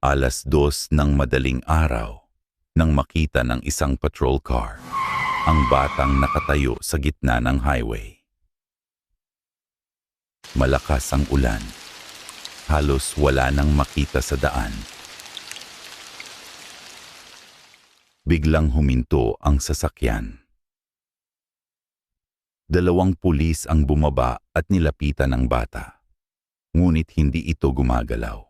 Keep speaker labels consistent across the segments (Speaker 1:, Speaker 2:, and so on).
Speaker 1: 2:00 ng madaling araw, nang makita ng isang patrol car ang batang nakatayo sa gitna ng highway. Malakas ang ulan. Halos wala nang makita sa daan. Biglang huminto ang sasakyan. 2 pulis ang bumaba at nilapitan ng bata. Ngunit hindi ito gumagalaw.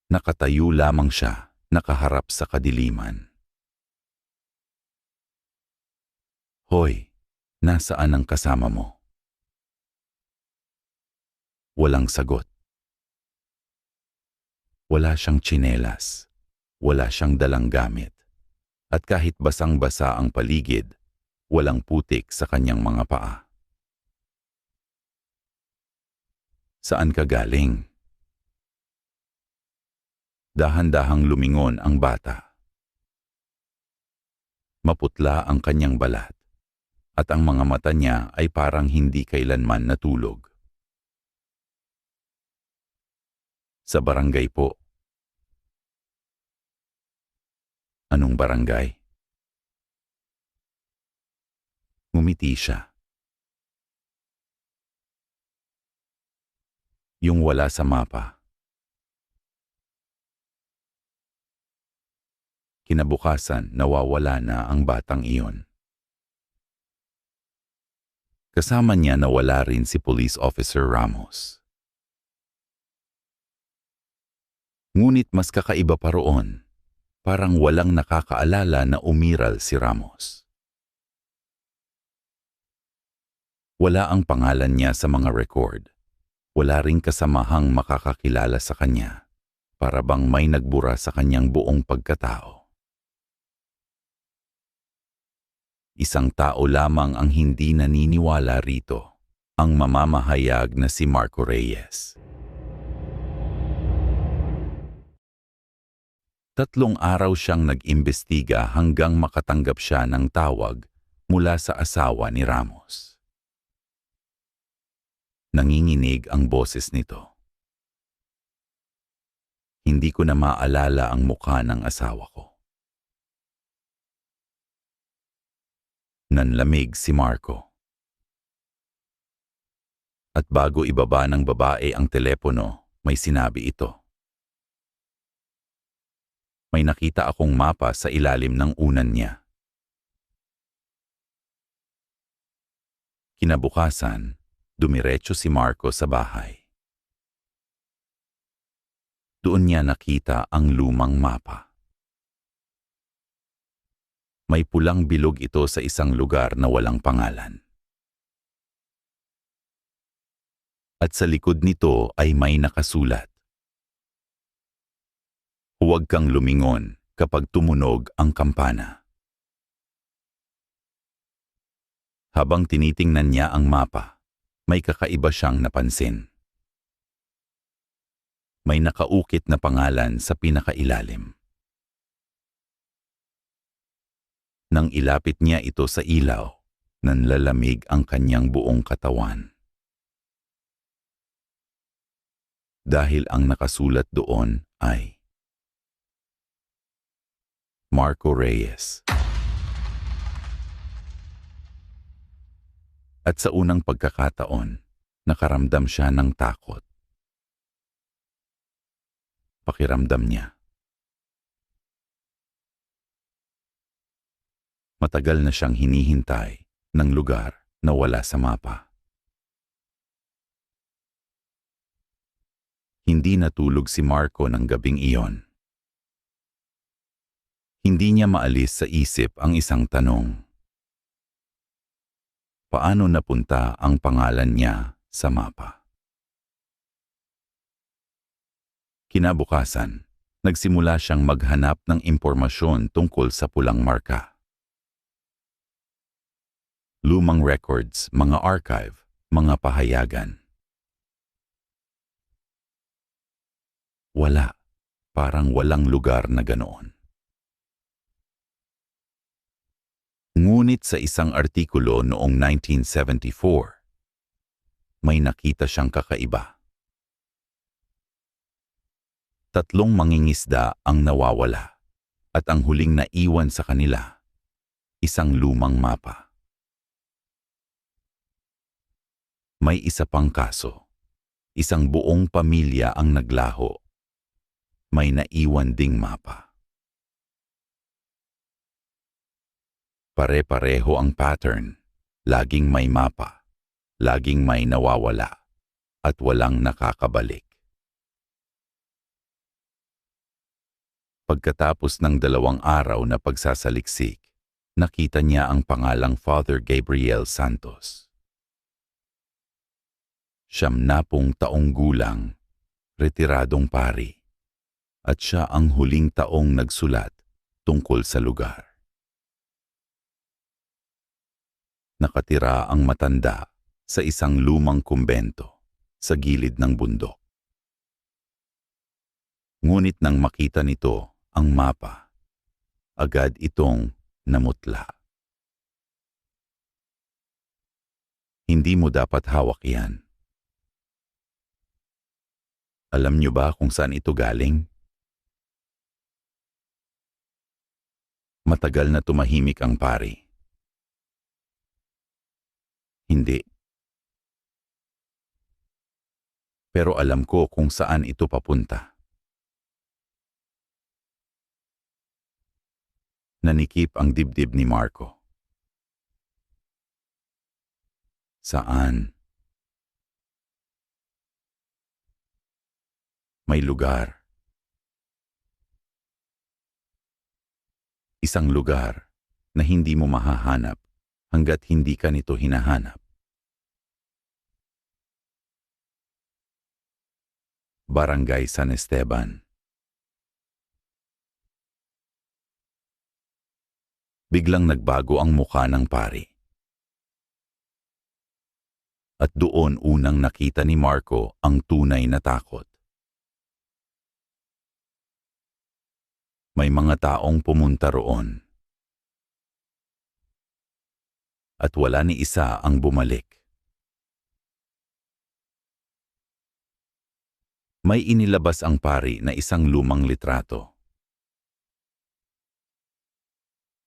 Speaker 1: Nakatayo lamang siya, nakaharap sa kadiliman. "Hoy, nasaan ang kasama mo?" Walang sagot. Wala siyang tsinelas. Wala siyang dalang gamit. At kahit basang-basa ang paligid, walang putik sa kanyang mga paa. "Saan ka galing?" Dahan-dahang lumingon ang bata. Maputla ang kanyang balat, at ang mga mata niya ay parang hindi kailanman natulog. "Sa barangay po." "Anong barangay?" Ngumiti siya. "Yung wala sa mapa." Kinabukasan, nawawala na ang batang iyon. Kasama niya nawala rin si Police Officer Ramos. Ngunit mas kakaiba pa roon, parang walang nakakaalala na umiral si Ramos. Wala ang pangalan niya sa mga record. Wala ring kasamahang makakakilala sa kanya, para bang may nagbura sa kanyang buong pagkatao. Isang tao lamang ang hindi naniniwala rito, ang mamamahayag na si Marco Reyes. 3 araw siyang nag-imbestiga hanggang makatanggap siya ng tawag mula sa asawa ni Ramos. Nanginginig ang boses nito. "Hindi ko na maalala ang mukha ng asawa ko." Nanlamig si Marco. At bago ibaba ng babae ang telepono, may sinabi ito. "May nakita akong mapa sa ilalim ng unan niya." Kinabukasan, dumiretso si Marco sa bahay. Doon niya nakita ang lumang mapa. May pulang bilog ito sa isang lugar na walang pangalan. At sa likod nito ay may nakasulat. "Huwag kang lumingon kapag tumunog ang kampana." Habang tinitingnan niya ang mapa, may kakaiba siyang napansin. May nakaukit na pangalan sa pinakailalim. Nang ilapit niya ito sa ilaw, nanlalamig ang kanyang buong katawan. Dahil ang nakasulat doon ay Marco Reyes. At sa unang pagkakataon, nakaramdam siya ng takot. Pakiramdam niya. Matagal na siyang hinihintay ng lugar na wala sa mapa. Hindi natulog si Marco ng gabing iyon. Hindi niya maalis sa isip ang isang tanong. Paano napunta ang pangalan niya sa mapa? Kinabukasan, nagsimula siyang maghanap ng impormasyon tungkol sa pulang marka. Lumang records, mga archive, mga pahayagan. Wala. Parang walang lugar na ganoon. Ngunit sa isang artikulo noong 1974, may nakita siyang kakaiba. Tatlong mangingisda ang nawawala at ang huling naiwan sa kanila, isang lumang mapa. May isa pang kaso. Isang buong pamilya ang naglaho. May naiwan ding mapa. Pare-pareho ang pattern. Laging may mapa. Laging may nawawala. At walang nakakabalik. Pagkatapos ng 2 araw na pagsasaliksik, nakita niya ang pangalang Father Gabriel Santos. 70 taong gulang, retiradong pari, at siya ang huling taong nagsulat tungkol sa lugar. Nakatira ang matanda sa isang lumang kumbento sa gilid ng bundok. Ngunit nang makita nito ang mapa, agad itong namutla. Hindi mo dapat hawak yan. Alam niyo ba kung saan ito galing? Matagal na tumahimik ang pari. Hindi. Pero alam ko kung saan ito papunta. Nanikip ang dibdib ni Marco. Saan? May lugar. Isang lugar na hindi mo mahahanap hanggat hindi ka nito hinahanap. Barangay San Esteban. Biglang nagbago ang mukha ng pari. At doon unang nakita ni Marco ang tunay na takot. May mga taong pumunta roon. At wala ni isa ang bumalik. May inilabas ang pari na isang lumang litrato.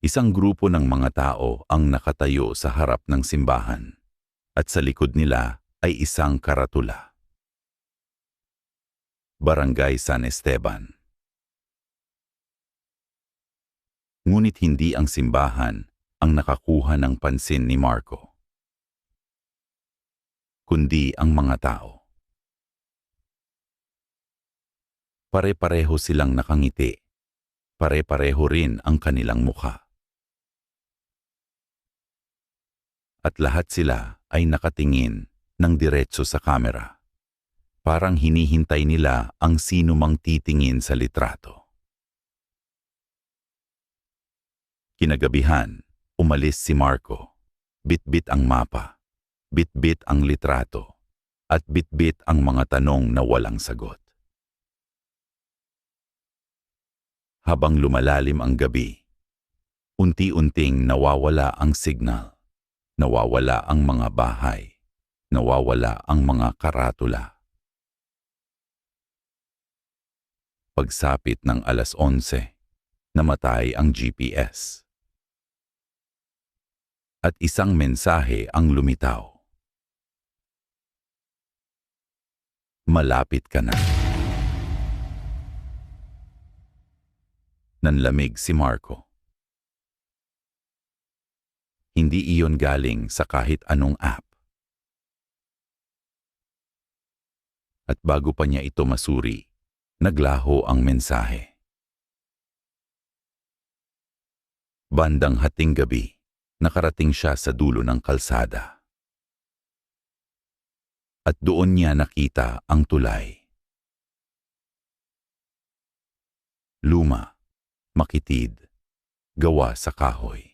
Speaker 1: Isang grupo ng mga tao ang nakatayo sa harap ng simbahan. At sa likod nila ay isang karatula. Barangay San Esteban. Ngunit hindi ang simbahan ang nakakuha ng pansin ni Marco, kundi ang mga tao. Pare-pareho silang nakangiti. Pare-pareho rin ang kanilang mukha. At lahat sila ay nakatingin ng diretso sa kamera. Parang hinihintay nila ang sino mang titingin sa litrato. Kinagabihan, umalis si Marco. Bit-bit ang mapa, bit-bit ang litrato, at bit-bit ang mga tanong na walang sagot. Habang lumalalim ang gabi, unti-unting nawawala ang signal, nawawala ang mga bahay, nawawala ang mga karatula. Pagsapit ng 11:00, namatay ang GPS. At isang mensahe ang lumitaw. Malapit ka na. Nanlamig si Marco. Hindi iyon galing sa kahit anong app. At bago pa niya ito masuri, naglaho ang mensahe. Bandang hating gabi, nakarating siya sa dulo ng kalsada. At doon niya nakita ang tulay. Luma, makitid, gawa sa kahoy.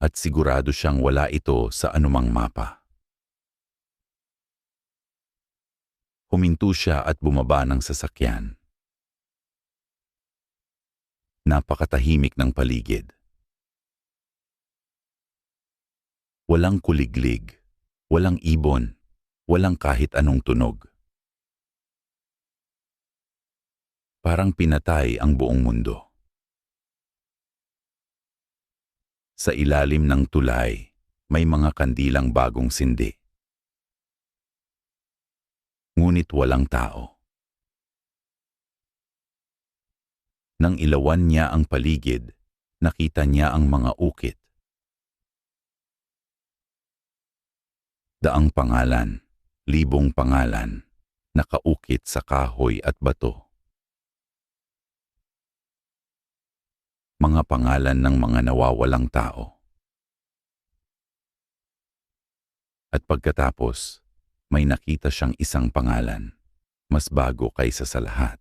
Speaker 1: At sigurado siyang wala ito sa anumang mapa. Huminto siya at bumaba ng sasakyan. Napakatahimik ng paligid. Walang kuliglig, walang ibon, walang kahit anong tunog. Parang pinatay ang buong mundo. Sa ilalim ng tulay, may mga kandilang bagong sindi. Ngunit walang tao. Nang ilawan niya ang paligid, nakita niya ang mga ukit. Daang pangalan, libong pangalan, nakaukit sa kahoy at bato. Mga pangalan ng mga nawawalang tao. At pagkatapos, may nakita siyang isang pangalan, mas bago kaysa sa lahat.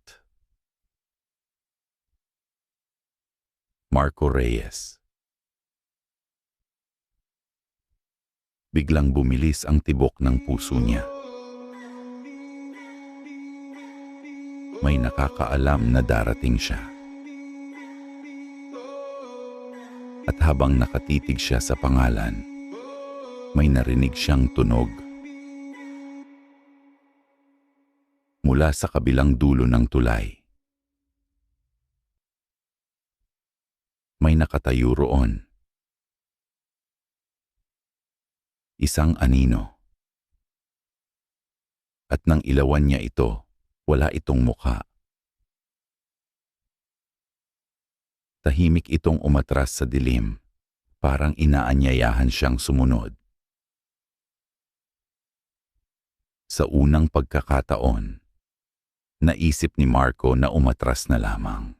Speaker 1: Marco Reyes. Biglang bumilis ang tibok ng puso niya. May nakakaalam na darating siya. At habang nakatitig siya sa pangalan, may narinig siyang tunog. Mula sa kabilang dulo ng tulay. May nakatayo roon. Isang anino. At nang ilawan niya ito, wala itong mukha. Tahimik itong umatras sa dilim, parang inaanyayahan siyang sumunod. Sa unang pagkakataon, naisip ni Marco na umatras na lamang.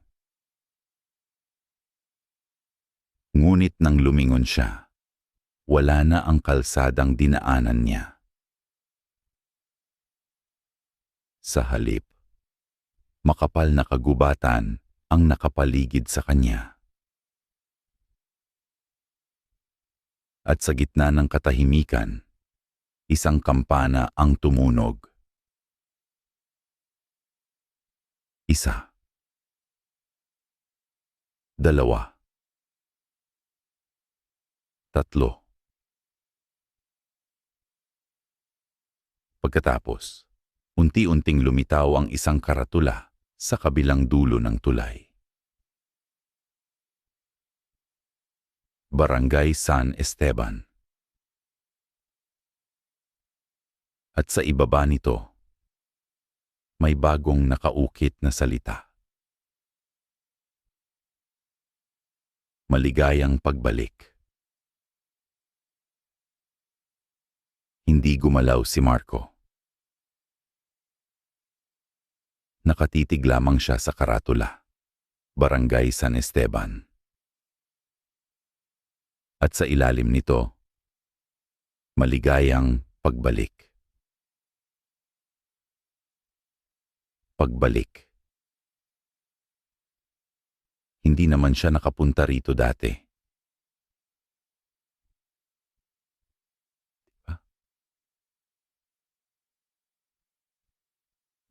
Speaker 1: Ngunit nang lumingon siya, wala na ang kalsadang dinaanan niya. Sa halip, makapal na kagubatan ang nakapaligid sa kanya. At sa gitna ng katahimikan, isang kampana ang tumunog. Isa. Dalawa. Tatlo. Pagkatapos, unti-unting lumitaw ang isang karatula sa kabilang dulo ng tulay. Barangay San Esteban. At sa ibaba nito, may bagong nakaukit na salita. Maligayang pagbalik. Hindi gumalaw si Marco. Nakatitig lamang siya sa karatula. Barangay San Esteban. At sa ilalim nito, maligayang pagbalik. Pagbalik. Hindi naman siya nakapunta rito dati.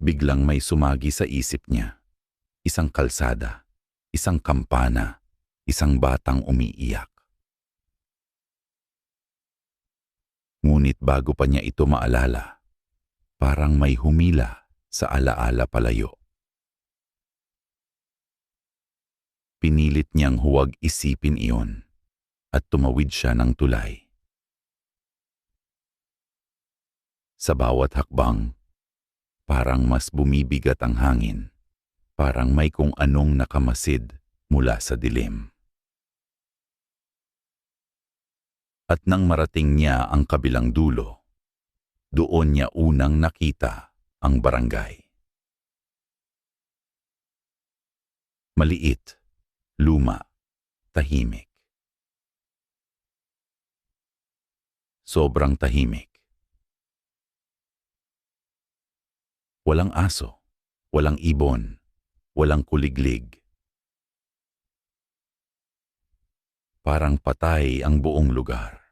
Speaker 1: Biglang may sumagi sa isip niya. Isang kalsada, isang kampana, isang batang umiiyak. Ngunit bago pa niya ito maalala, parang may humila sa alaala palayo. Pinilit niyang huwag isipin iyon at tumawid siya ng tulay. Sa bawat hakbang, parang mas bumibigat ang hangin, parang may kung anong nakamasid mula sa dilim. At nang marating niya ang kabilang dulo, doon niya unang nakita ang barangay. Maliit, luma, tahimik. Sobrang tahimik. Walang aso, walang ibon, walang kuliglig. Parang patay ang buong lugar.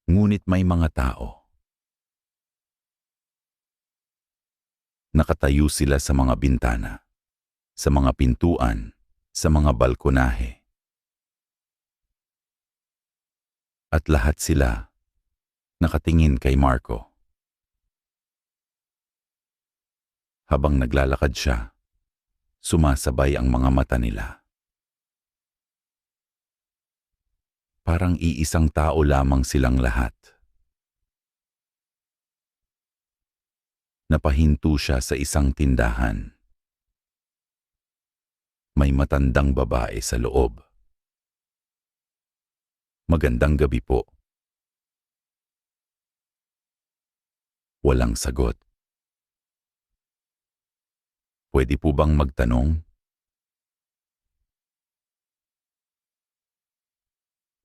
Speaker 1: Ngunit may mga tao. Nakatayo sila sa mga bintana, sa mga pintuan, sa mga balkonahe. At lahat sila nakatingin kay Marco. Habang naglalakad siya, sumasabay ang mga mata nila. Parang iisang tao lamang silang lahat. Napahinto siya sa isang tindahan. May matandang babae sa loob. Magandang gabi po. Walang sagot. Pwede po bang magtanong?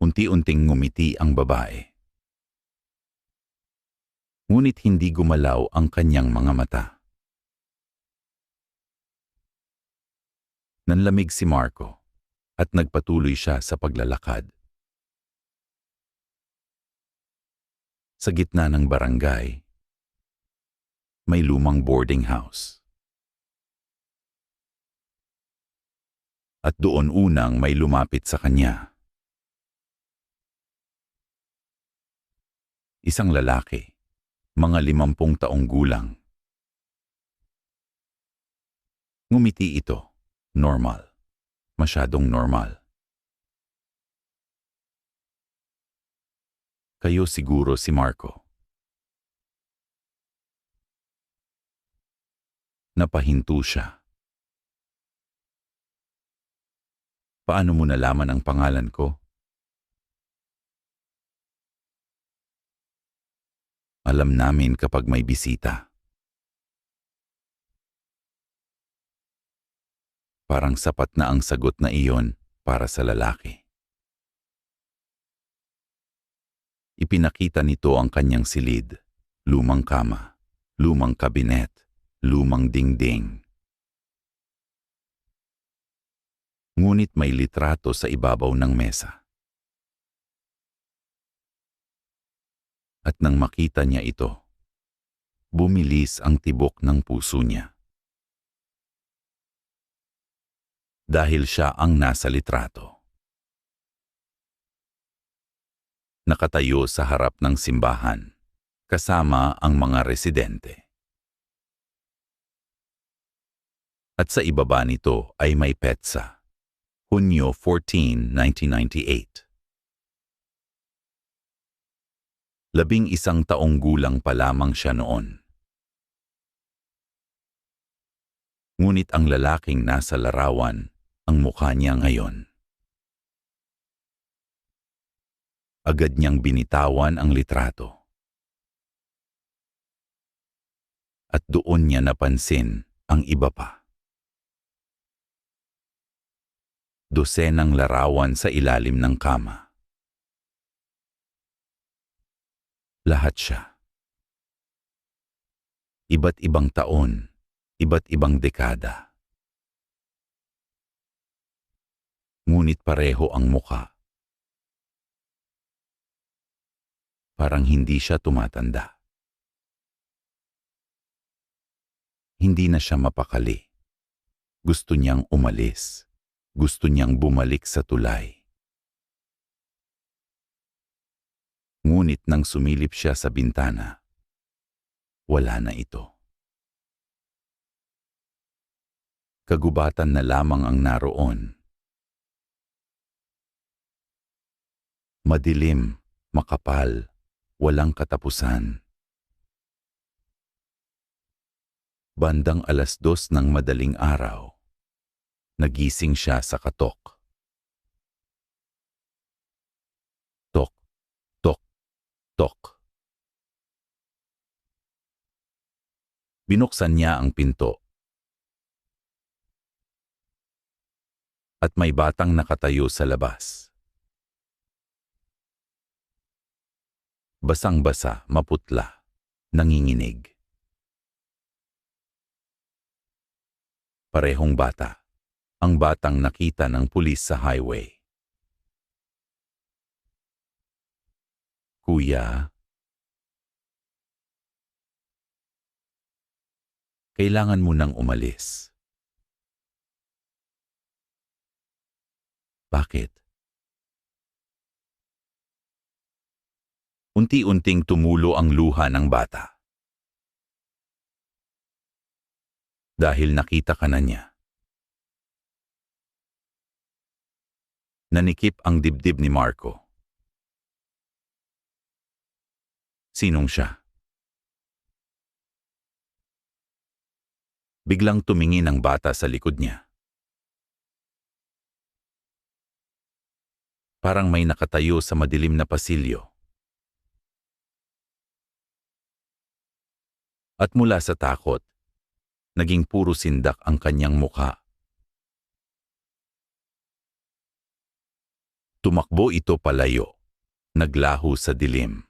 Speaker 1: Unti-unting ngumiti ang babae. Ngunit hindi gumalaw ang kanyang mga mata. Nanlamig si Marco at nagpatuloy siya sa paglalakad. Sa gitna ng barangay, may lumang boarding house. At doon unang may lumapit sa kanya. Isang lalaki, mga 50 taong gulang. Ngumiti ito, normal, masyadong normal. Kayo siguro si Marco. Napahinto siya. Paano mo nalaman ang pangalan ko? Alam namin kapag may bisita. Parang sapat na ang sagot na iyon para sa lalaki. Ipinakita nito ang kanyang silid, lumang kama, lumang kabinet, lumang dingding. Ngunit may litrato sa ibabaw ng mesa. At nang makita niya ito, bumilis ang tibok ng puso niya. Dahil siya ang nasa litrato. Nakatayo sa harap ng simbahan, kasama ang mga residente. At sa ibaba nito ay may petsa. Hunyo 14, 1998. 11 taong gulang pa lamang siya noon. Ngunit ang lalaking nasa larawan, ang mukha niya ngayon. Agad niyang binitawan ang litrato. At doon niya napansin ang iba pa. Dosenang larawan sa ilalim ng kama. Lahat siya. Iba't ibang taon, iba't ibang dekada. Ngunit pareho ang mukha. Parang hindi siya tumatanda. Hindi na siya mapakali. Gusto niyang umalis. Gusto niyang bumalik sa tulay. Ngunit nang sumilip siya sa bintana, wala na ito. Kagubatan na lamang ang naroon. Madilim, makapal, walang katapusan. Bandang 2:00 ng madaling araw, nagising siya sa katok. Tok, tok, tok. Binuksan niya ang pinto. At may batang nakatayo sa labas. Basang-basa, maputla, nanginginig. Parehong bata. Ang batang nakita ng pulis sa highway. Kuya, kailangan mo nang umalis. Bakit? Unti-unting tumulo ang luha ng bata. dahil nakita ka na niya. Nanikip ang dibdib ni Marco. Sinong siya? Biglang tumingin ang bata sa likod niya. Parang may nakatayo sa madilim na pasilyo. At mula sa takot, naging puro sindak ang kanyang mukha. Tumakbo ito palayo, naglaho sa dilim.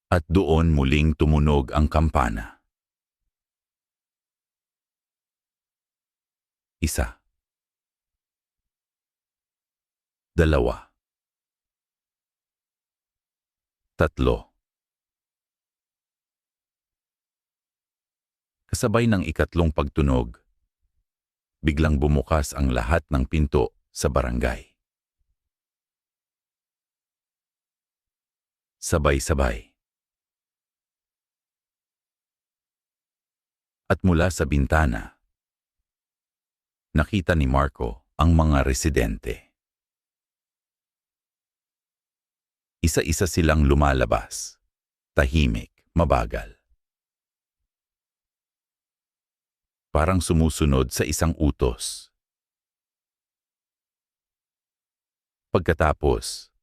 Speaker 1: At doon muling tumunog ang kampana. Isa. Dalawa. Tatlo. Kasabay ng ikatlong pagtunog, biglang bumukas ang lahat ng pinto sa barangay. Sabay-sabay. At mula sa bintana, nakita ni Marco ang mga residente. Isa-isa silang lumalabas, tahimik, mabagal. Parang sumusunod sa isang utos. Pagkatapos,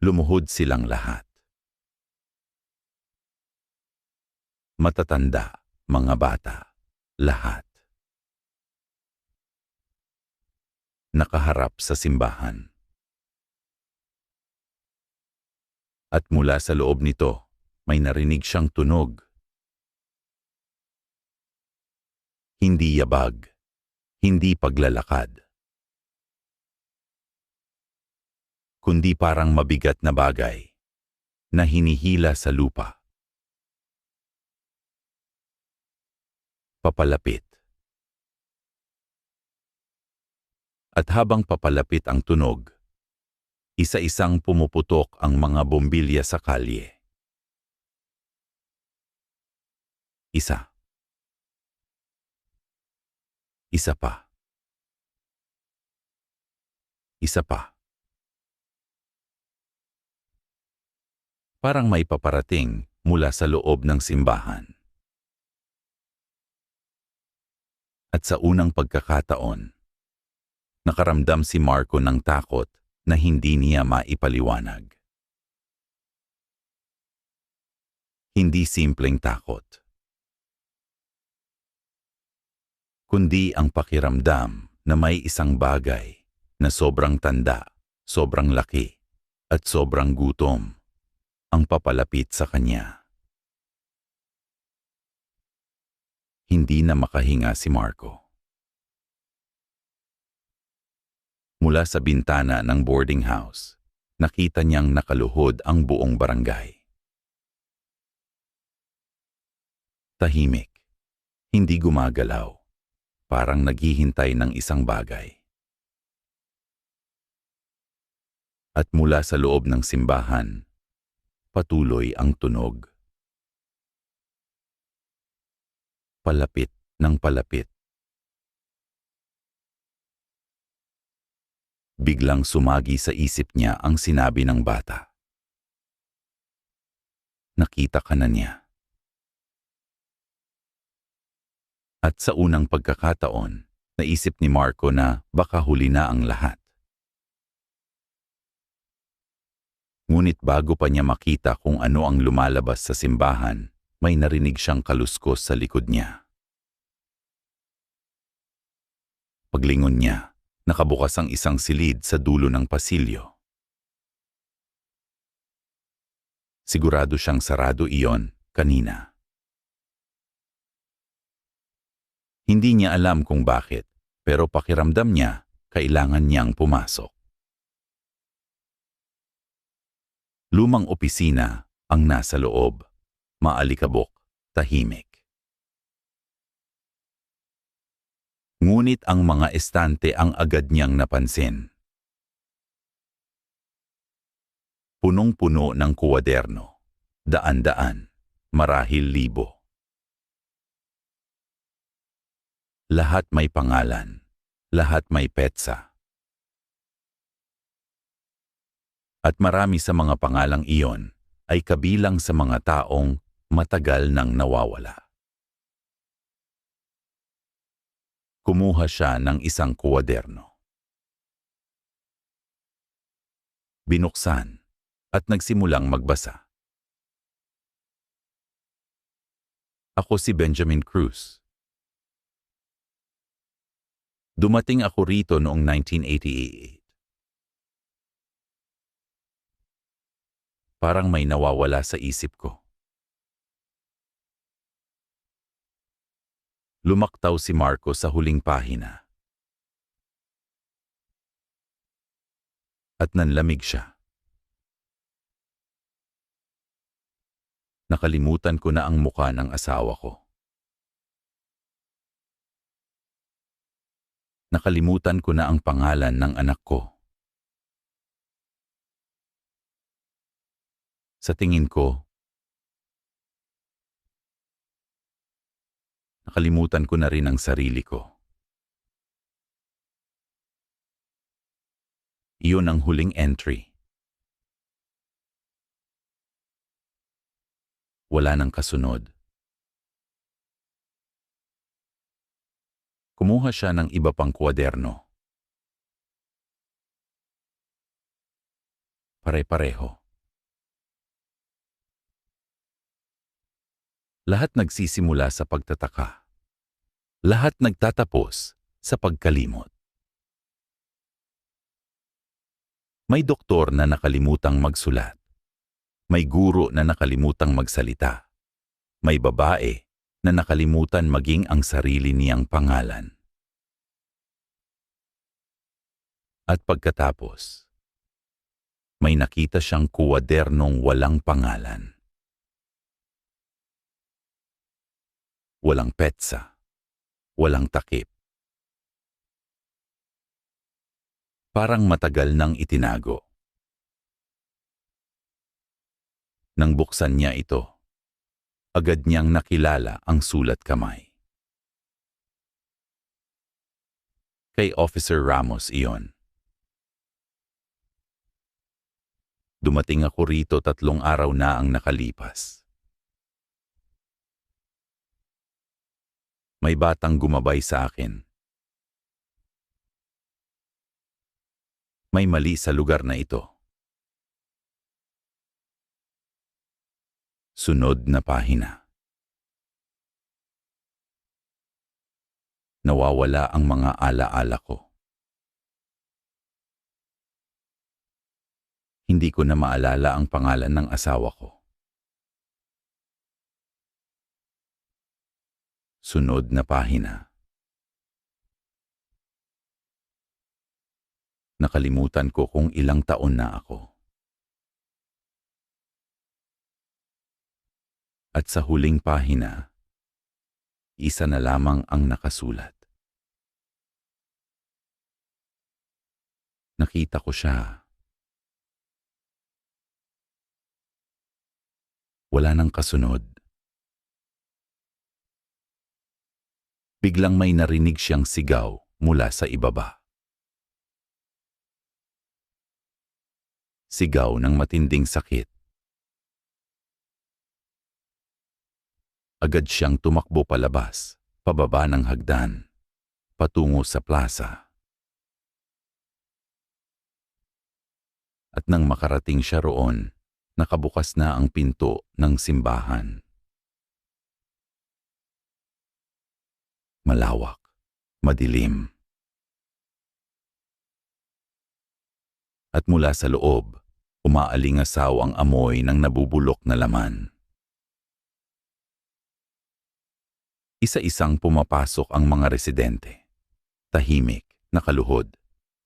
Speaker 1: lumuhod silang lahat. Matatanda, mga bata, lahat. Nakaharap sa simbahan. At mula sa loob nito, may narinig siyang tunog. Hindi yabag, hindi paglalakad. Kundi parang mabigat na bagay na hinihila sa lupa. Papalapit. At habang papalapit ang tunog, isa-isang pumuputok ang mga bombilya sa kalye. Isa. Isa pa. Isa pa. Parang may paparating mula sa loob ng simbahan. At sa unang pagkakataon, nakaramdam si Marco ng takot na hindi niya maipaliwanag. Hindi simpleng takot, kundi ang pakiramdam na may isang bagay na sobrang tanda, sobrang laki, at sobrang gutom ang papalapit sa kanya. Hindi na makahinga si Marco. Mula sa bintana ng boarding house, nakita niyang nakaluhod ang buong barangay. Tahimik, hindi gumagalaw, parang naghihintay ng isang bagay. At mula sa loob ng simbahan, patuloy ang tunog. Palapit ng palapit. Biglang sumagi sa isip niya ang sinabi ng bata. Nakita ka na niya. At sa unang pagkakataon, naisip ni Marco na baka huli na ang lahat. Ngunit bago pa niya makita kung ano ang lumalabas sa simbahan, may narinig siyang kaluskos sa likod niya. Paglingon niya, nakabukas ang isang silid sa dulo ng pasilyo. Sigurado siyang sarado iyon kanina. Hindi niya alam kung bakit, pero pakiramdam niya kailangan niyang pumasok. Lumang opisina ang nasa loob, maalikabok, tahimik. Ngunit ang mga estante ang agad niyang napansin. Punong-puno ng kuwaderno, daan-daan, marahil libo. Lahat may pangalan. Lahat may petsa. At marami sa mga pangalang iyon ay kabilang sa mga taong matagal nang nawawala. Kumuha siya ng isang kwaderno. Binuksan at nagsimulang magbasa. Ako si Benjamin Cruz. Dumating ako rito noong 1988. Parang may nawawala sa isip ko. Lumaktaw si Marco sa huling pahina. At nanlamig siya. Nakalimutan ko na ang muka ng asawa ko. Nakalimutan ko na ang pangalan ng anak ko. Sa tingin ko, nakalimutan ko na rin ang sarili ko. Iyon ang huling entry. Wala nang kasunod. Kumuha siya ng iba pang kwaderno. Pare-pareho. Lahat nagsisimula sa pagtataka. Lahat nagtatapos sa pagkalimot. May doktor na nakalimutang magsulat. May guro na nakalimutang magsalita. May babae na nakalimutan maging ang sarili niyang pangalan. At pagkatapos, may nakita siyang kuwadernong walang pangalan. Walang petsa. Walang takip. Parang matagal nang itinago. Nang buksan niya ito, agad niyang nakilala ang sulat kamay. Kay Officer Ramos iyon. Dumating ako rito 3 araw na ang nakalipas. May batang gumabay sa akin. May mali sa lugar na ito. Sunod na pahina. Nawawala ang mga alaala ko. Hindi ko na maalala ang pangalan ng asawa ko. Sunod na pahina. Nakalimutan ko kung ilang taon na ako. At sa huling pahina, isa na lamang ang nakasulat. Nakita ko siya. Wala nang kasunod. Biglang may narinig siyang sigaw mula sa ibaba. Sigaw ng matinding sakit. Agad siyang tumakbo palabas, pababa ng hagdan, patungo sa plaza. At nang makarating siya roon, nakabukas na ang pinto ng simbahan. Malawak, madilim. At mula sa loob, umaalingasaw ang amoy ng nabubulok na laman. Isa-isang pumapasok ang mga residente. Tahimik, nakaluhod,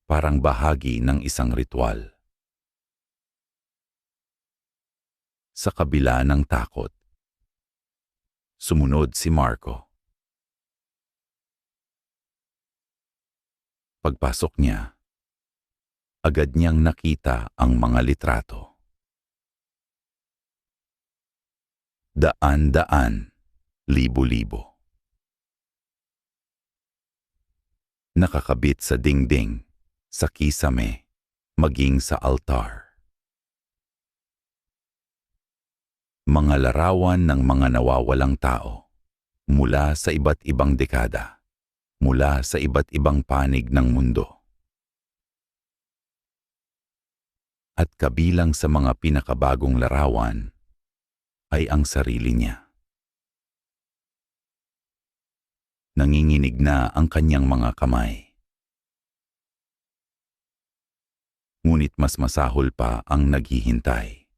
Speaker 1: parang bahagi ng isang ritual. Sa kabila ng takot, sumunod si Marco. Pagpasok niya, agad niyang nakita ang mga litrato. Daan-daan, libo-libo. nakakabit sa dingding, sa kisame, maging sa altar. Mga larawan ng mga nawawalang tao, mula sa iba't ibang dekada, mula sa iba't ibang panig ng mundo. At kabilang sa mga pinakabagong larawan ay ang sarili niya. Nanginginig na ang kanyang mga kamay. Ngunit mas masahol pa ang naghihintay.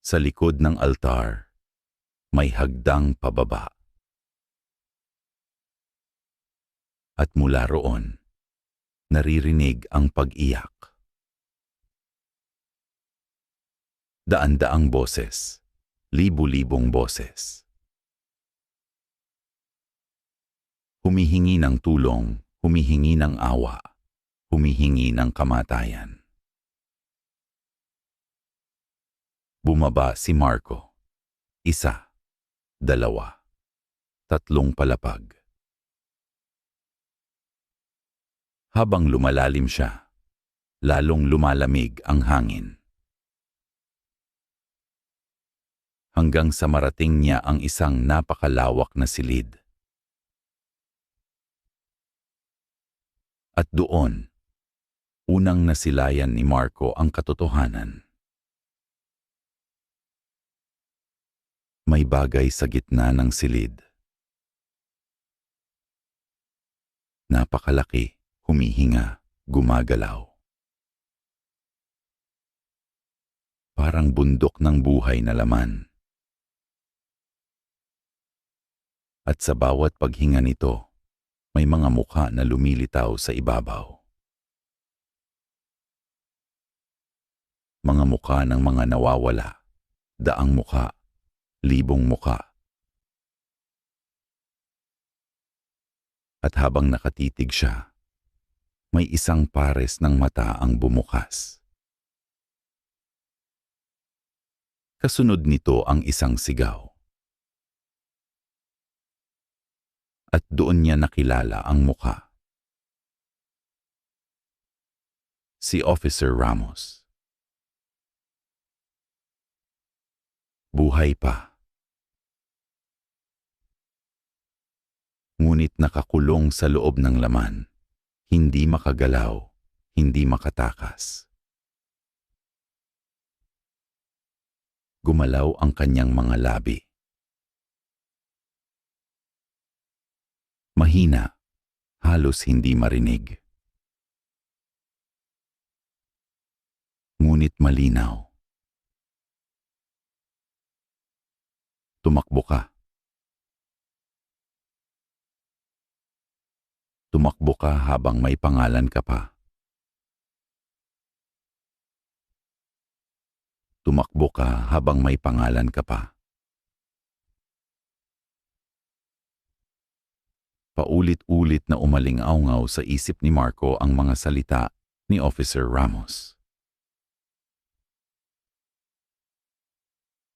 Speaker 1: Sa likod ng altar, may hagdang pababa. At mula roon, naririnig ang pag-iyak. Daan-daang boses, libu-libong boses. Humihingi ng tulong, humihingi ng awa, humihingi ng kamatayan. Bumaba si Marco. 1, 2, 3 palapag. Habang lumalalim siya, lalong lumalamig ang hangin. Hanggang sa marating niya ang isang napakalawak na silid. At doon, unang nasilayan ni Marco ang katotohanan. May bagay sa gitna ng silid. Napakalaki, humihinga, gumagalaw. Parang bundok ng buhay na laman. At sa bawat paghinga nito, may mga mukha na lumilitaw sa ibabaw. Mga mukha ng mga nawawala, daang mukha, libong mukha. At habang nakatitig siya, may isang pares ng mata ang bumukas. Kasunod nito ang isang sigaw. At doon niya nakilala ang mukha. Si Officer Ramos. Buhay pa. Ngunit nakakulong sa loob ng laman, hindi makagalaw, hindi makatakas. Gumalaw ang kanyang mga labi. Mahina, halos hindi marinig. Ngunit malinaw. Tumakbo ka. Tumakbo ka habang may pangalan ka pa. Tumakbo ka habang may pangalan ka pa. Paulit-ulit na umaling-aungaw sa isip ni Marco ang mga salita ni Officer Ramos.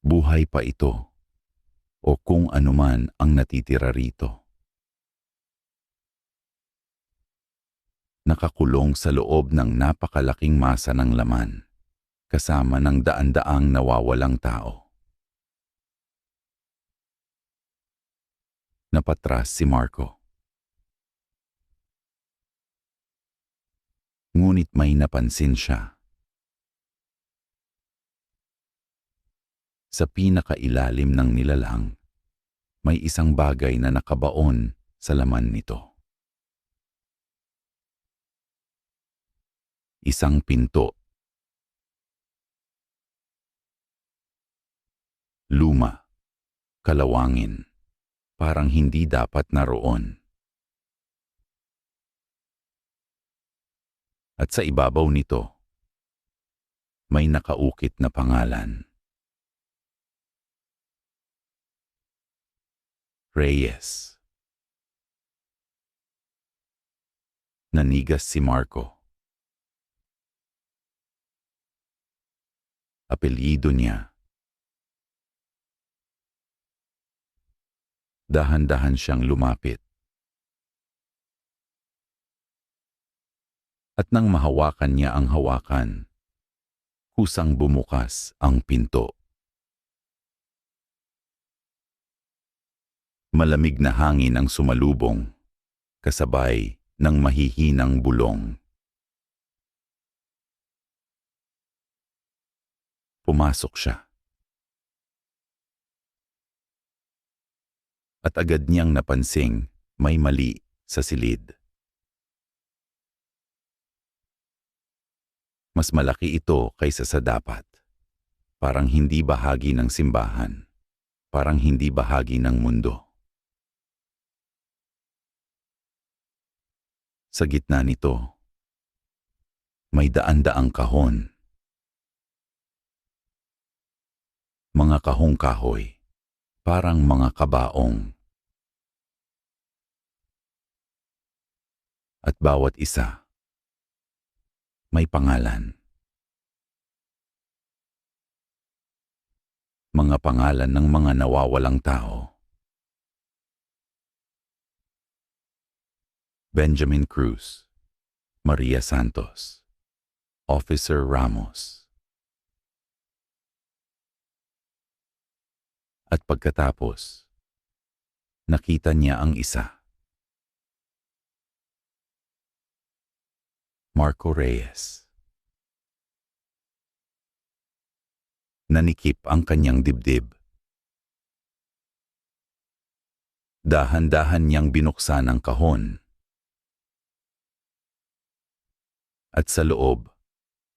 Speaker 1: Buhay pa ito, o kung anuman ang natitira rito. Nakakulong sa loob ng napakalaking masa ng laman, kasama ng daan-daang nawawalang tao. Napatras si Marco. Ngunit may napansin siya. Sa pinakailalim ng nilalang, may isang bagay na nakabaon sa laman nito. Isang pinto. Luma, kalawangin, parang hindi dapat naroon. At sa ibabaw nito, may nakaukit na pangalan. Reyes. Nanigas si Marco. Apelyido niya. Dahan-dahan siyang lumapit. At nang mahawakan niya ang hawakan, kusang bumukas ang pinto. Malamig na hangin ang sumalubong, kasabay ng mahihinang bulong. Pumasok siya. At agad niyang napansing may mali sa silid. Mas malaki ito kaysa sa dapat. Parang hindi bahagi ng simbahan. Parang hindi bahagi ng mundo. Sa gitna nito, may daan-daang kahon. Mga kahong kahoy, parang mga kabaong. At bawat isa, may pangalan. Mga pangalan ng mga nawawalang tao. Benjamin Cruz, Maria Santos, Officer Ramos. At pagkatapos, nakita niya ang isa. Marco Reyes. Nanikip ang kanyang dibdib. Dahan-dahan niyang binuksan ang kahon. At sa loob,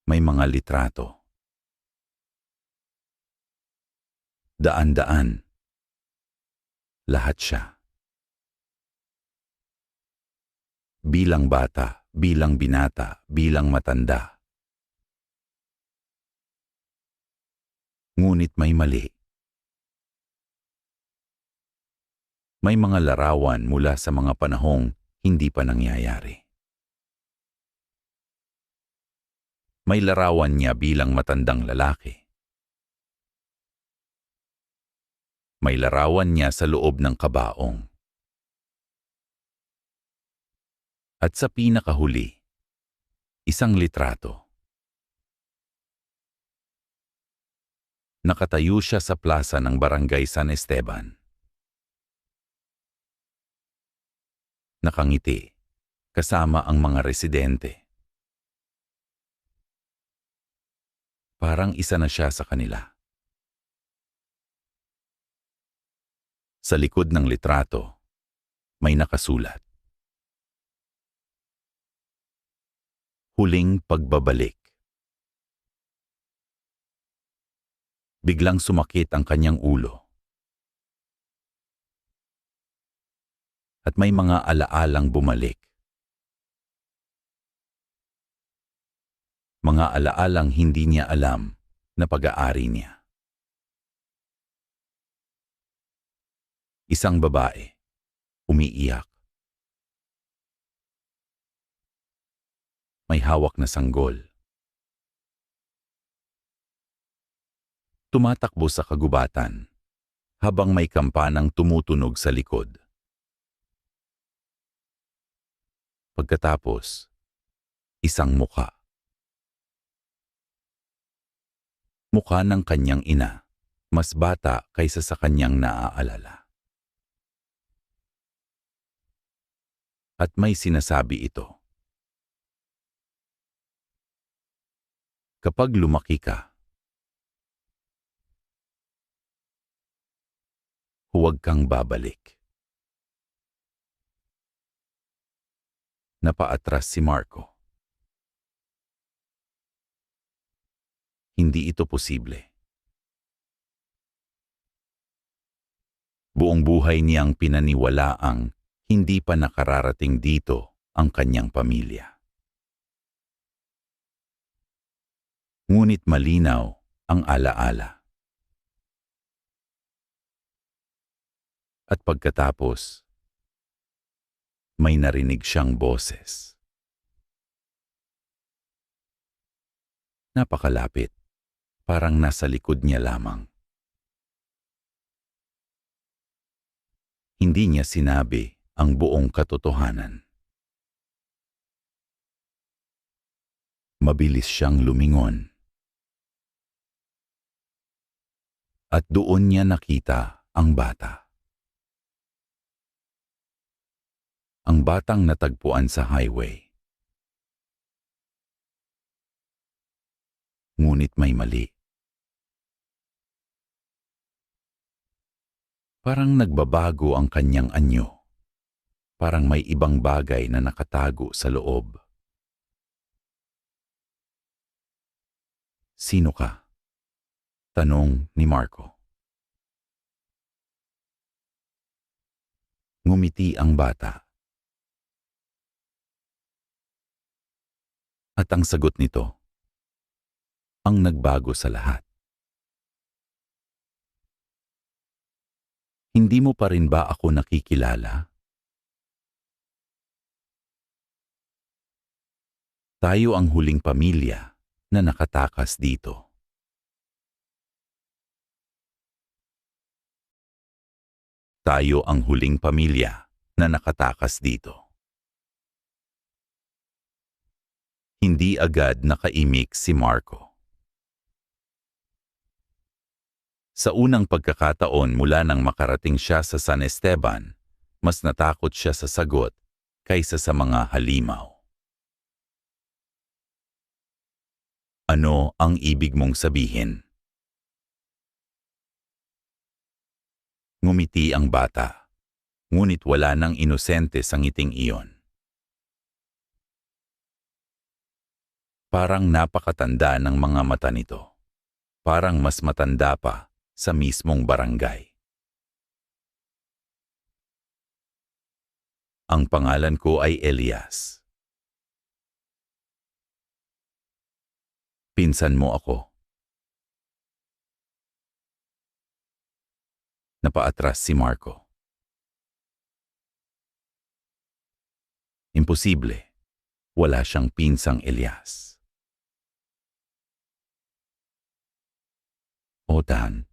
Speaker 1: may mga litrato. Daan-daan. Lahat siya. Bilang bata, bilang binata, bilang matanda. Ngunit may mali. May mga larawan mula sa mga panahong hindi pa nangyayari. May larawan niya bilang matandang lalaki. May larawan niya sa loob ng kabaong. At sa pinakahuli, isang litrato. Nakatayo siya sa plaza ng Barangay San Esteban. Nakangiti, kasama ang mga residente. Parang isa na siya sa kanila. Sa likod ng litrato, may nakasulat. Huling pagbabalik. Biglang sumakit ang kanyang ulo. At may mga alaalang bumalik. Mga alaalang hindi niya alam na pag-aari niya. Isang babae, umiiyak. May hawak na sanggol. Tumatakbo sa kagubatan, habang may kampanang tumutunog sa likod. Pagkatapos, isang mukha. Mukha ng kanyang ina, mas bata kaysa sa kanyang naaalala. At may sinasabi ito. Kapag lumaki ka, huwag kang babalik. Napaatras si Marco. Hindi ito posible. Buong buhay niyang pinaniwalaang hindi pa nakararating dito ang kanyang pamilya. Ngunit malinaw ang alaala. At pagkatapos, may narinig siyang boses. Napakalapit, parang nasa likod niya lamang. Hindi niya sinabi ang buong katotohanan. Mabilis siyang lumingon. At doon niya nakita ang bata. Ang batang natagpuan sa highway. Ngunit may mali. Parang nagbabago ang kanyang anyo. Parang may ibang bagay na nakatago sa loob. Sino ka? Tanong ni Marco. Ngumiti ang bata. At ang sagot nito, ang nagbago sa lahat. Hindi mo pa rin ba ako nakikilala? Tayo ang huling pamilya na nakatakas dito. Tayo ang huling pamilya na nakatakas dito. Hindi agad nakaimik si Marco. Sa unang pagkakataon mula nang makarating siya sa San Esteban, mas natakot siya sa sagot kaysa sa mga halimaw. Ano ang ibig mong sabihin? Ngumiti ang bata, ngunit wala nang inosente sa ngiting iyon. Parang napakatanda ng mga mata nito. Parang mas matanda pa sa mismong barangay. Ang pangalan ko ay Elias. Pinsan mo ako. Napaatras si Marco. Imposible. Wala siyang pinsang Elias. O Dan,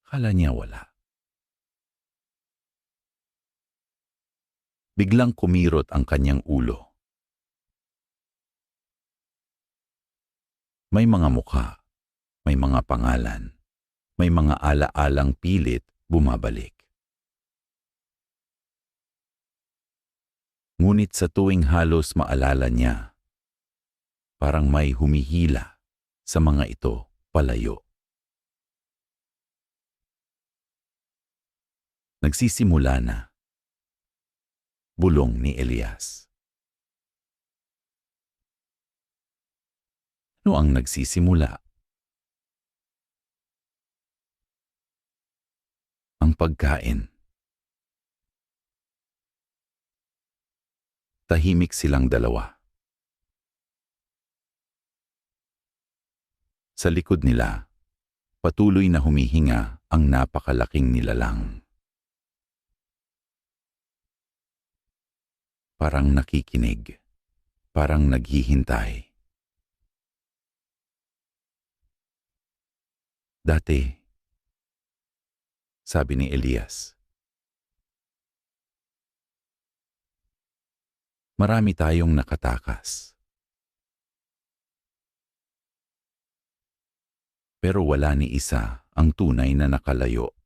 Speaker 1: kala niya wala. Biglang kumirot ang kanyang ulo. May mga mukha, may mga pangalan, may mga ala-alang pilit bumabalik. Ngunit sa tuwing halos maalala niya, parang may humihila sa mga ito palayo. Nagsisimula na. Bulong ni Elias. Ano ang nagsisimula? Ang pagkain. Tahimik silang dalawa. Sa likod nila, patuloy na humihinga ang napakalaking nilalang. Parang nakikinig, parang naghihintay. Dati, sabi ni Elias, marami tayong nakatakas. Pero wala ni isa ang tunay na nakalayo.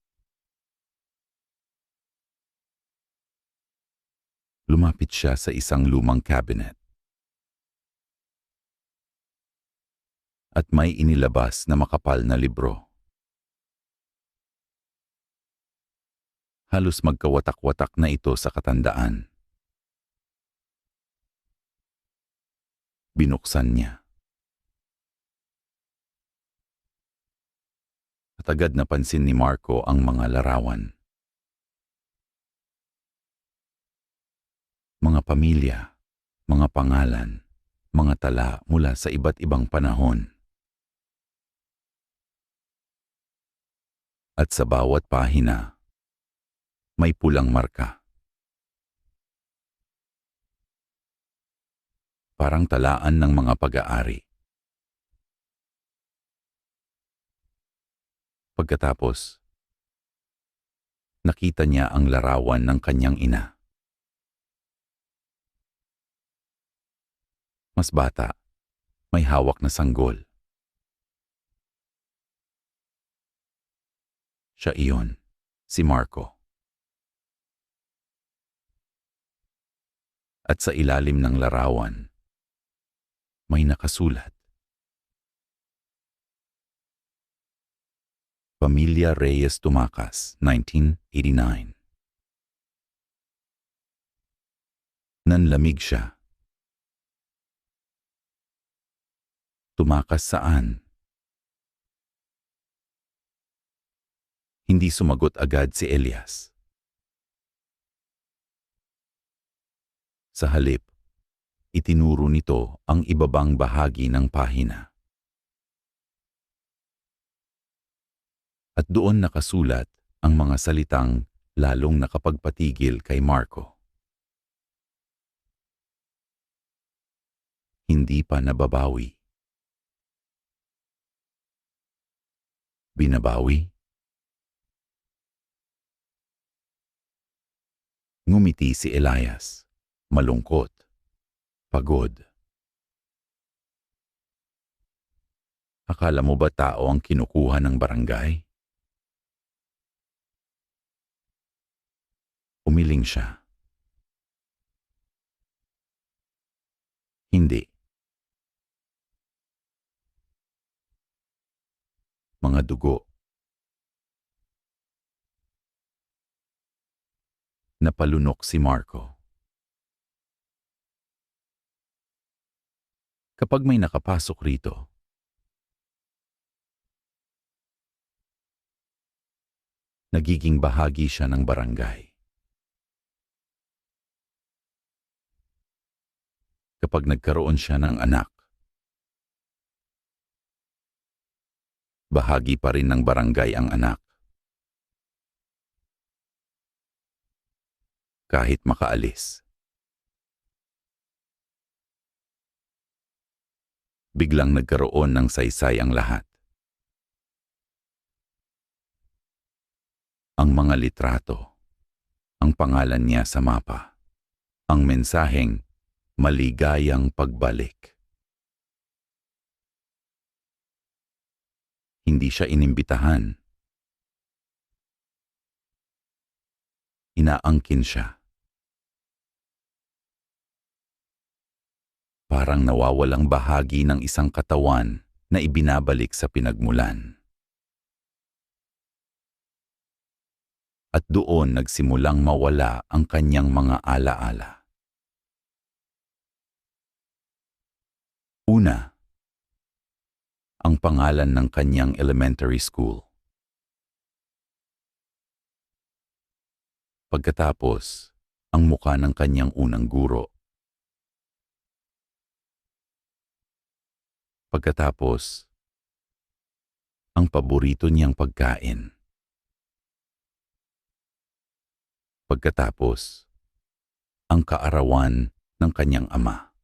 Speaker 1: Lumapit siya sa isang lumang cabinet. At may inilabas na makapal na libro. Halos magkawatak-watak na ito sa katandaan. Binuksan niya. At agad napansin ni Marco ang mga larawan. Mga pamilya, mga pangalan, mga tala mula sa iba't ibang panahon. At sa bawat pahina, may pulang marka. Parang talaan ng mga pag-aari. Pagkatapos, nakita niya ang larawan ng kanyang ina. Mas bata, May hawak na sanggol. Siya iyon, si Marco. At sa ilalim ng larawan, may nakasulat. Pamilya Reyes Tumacas, 1989. Nanlamig siya. Tumakas saan? Hindi sumagot agad si Elias. Sa halip, itinuro nito ang ibabang bahagi ng pahina. At doon nakasulat ang mga salitang lalong nakapagpatigil kay Marco. Hindi pa nababawi. Binabawi? Ngumiti si Elias. Malungkot. Pagod. Akala mo ba tao ang kinukuha ng barangay? Umiling siya. Hindi. Mga dugo. Napalunok si Marco. Kapag may nakapasok rito, nagiging bahagi siya ng barangay. Kapag nagkaroon siya ng anak, bahagi pa rin ng barangay ang anak. Kahit makaalis. Biglang nagkaroon ng saysay ang lahat. Ang mga litrato, ang pangalan niya sa mapa, ang mensaheng maligayang pagbalik. Hindi siya inimbitahan. Inaangkin siya. Parang nawawalang bahagi ng isang katawan na ibinabalik sa pinagmulan. At doon nagsimulang mawala ang kanyang mga alaala. Una, ang pangalan ng kanyang elementary school. Pagkatapos, ang mukha ng kanyang unang guro. Pagkatapos, ang paborito niyang pagkain. Pagkatapos, ang kaarawan ng kanyang ama.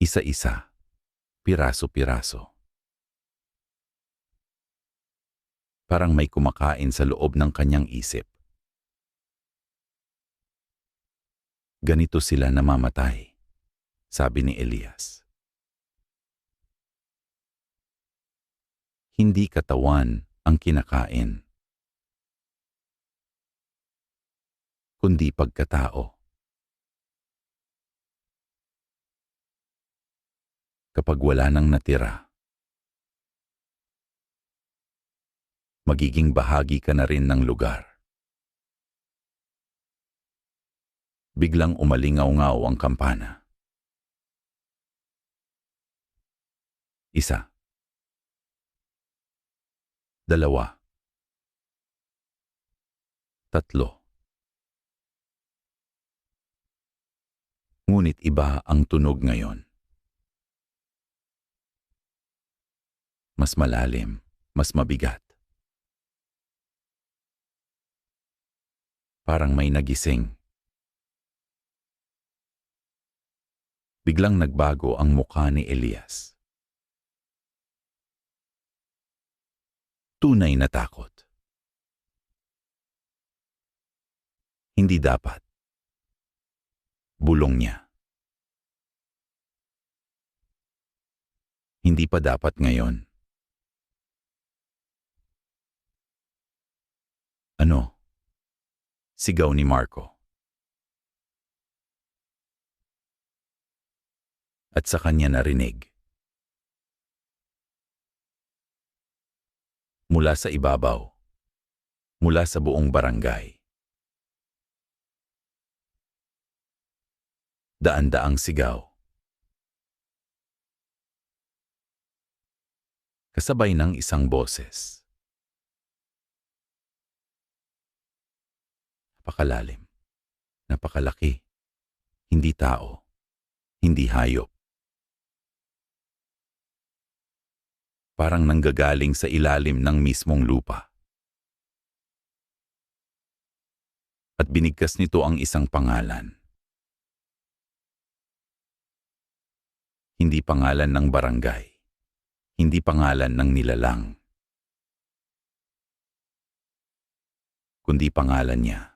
Speaker 1: Isa-isa, piraso-piraso. Parang may kumakain sa loob ng kanyang isip. Ganito sila namamatay, sabi ni Elias. Hindi katawan ang kinakain, kundi pagkatao. Kapag wala nang natira, magiging bahagi ka na rin ng lugar. Biglang umalingaw-ngaw ang kampana. Isa. Dalawa. Tatlo. Ngunit iba ang tunog ngayon. Mas malalim, mas mabigat. Parang may nagising. Biglang nagbago ang mukha ni Elias. Tunay na takot. Hindi dapat. Bulong niya. Hindi pa dapat ngayon. Ano? Sigaw ni Marco. At sa kanya narinig. Mula sa ibabaw. Mula sa buong barangay. Daan-daang sigaw. Kasabay ng isang boses. Napakalalim. Napakalaki. Hindi tao. Hindi hayop. Parang nanggagaling sa ilalim ng mismong lupa. At binigkas nito ang isang pangalan. Hindi pangalan ng barangay. Hindi pangalan ng nilalang. Kundi pangalan niya.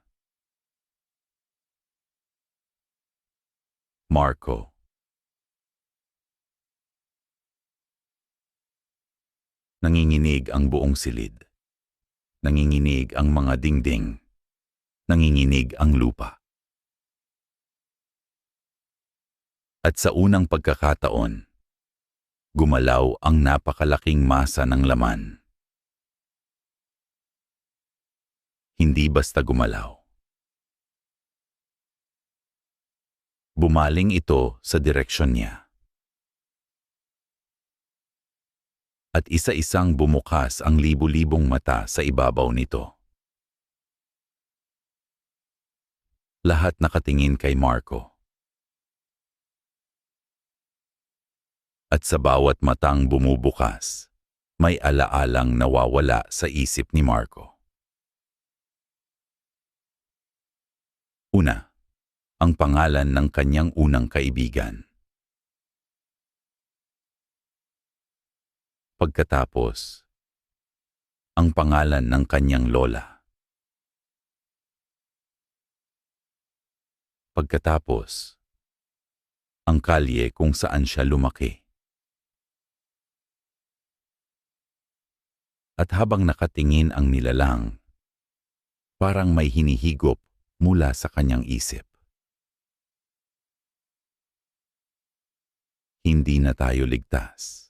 Speaker 1: Marco. Nanginginig ang buong silid. Nanginginig ang mga dingding. Nanginginig ang lupa. At sa unang pagkakataon, gumalaw ang napakalaking masa ng laman. Hindi basta gumalaw. Bumaling ito sa direksyon niya. At isa-isang bumukas ang libu-libong mata sa ibabaw nito. Lahat nakatingin kay Marco. At sa bawat matang bumubukas, may alaalang nawawala sa isip ni Marco. Una, ang pangalan ng kanyang unang kaibigan. Pagkatapos, ang pangalan ng kanyang lola. Pagkatapos, ang kalye kung saan siya lumaki. At habang nakatingin ang nilalang, parang may hinihigop mula sa kanyang isip. Hindi na tayo ligtas.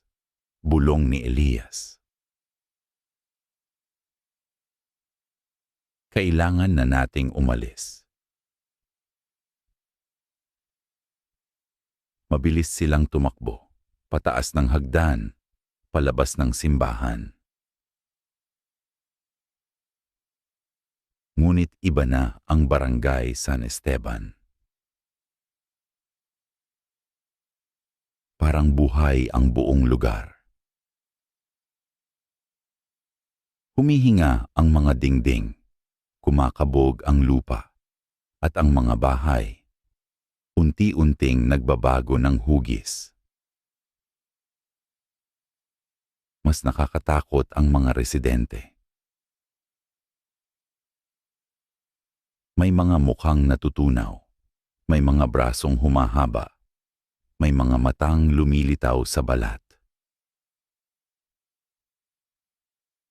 Speaker 1: Bulong ni Elias. Kailangan na nating umalis. Mabilis silang tumakbo, pataas ng hagdan, palabas ng simbahan. Ngunit iba na ang barangay San Esteban. Parang buhay ang buong lugar. Humihinga ang mga dingding, kumakabog ang lupa, at ang mga bahay, unti-unting nagbabago ng hugis. Mas nakakatakot ang mga residente. May mga mukhang natutunaw, may mga brasong humahaba, may mga matang lumilitaw sa balat.